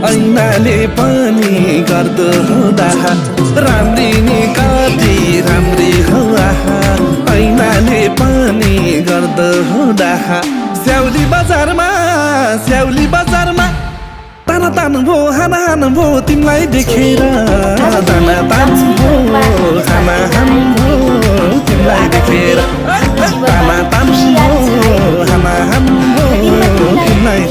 ऐनाले पनि गर्दो हुँदा राम्री कति राम्री हो आहा ऐनाले पनि गर्दो हुँदा स्याउली बजारमा ताना तानु भो हाना हाना भो तिमीलाई देखेर ताना तानु भो हाना हाना भो तिमीलाई देखेर ताना तानु भो हाना हाना भो तिमीलाई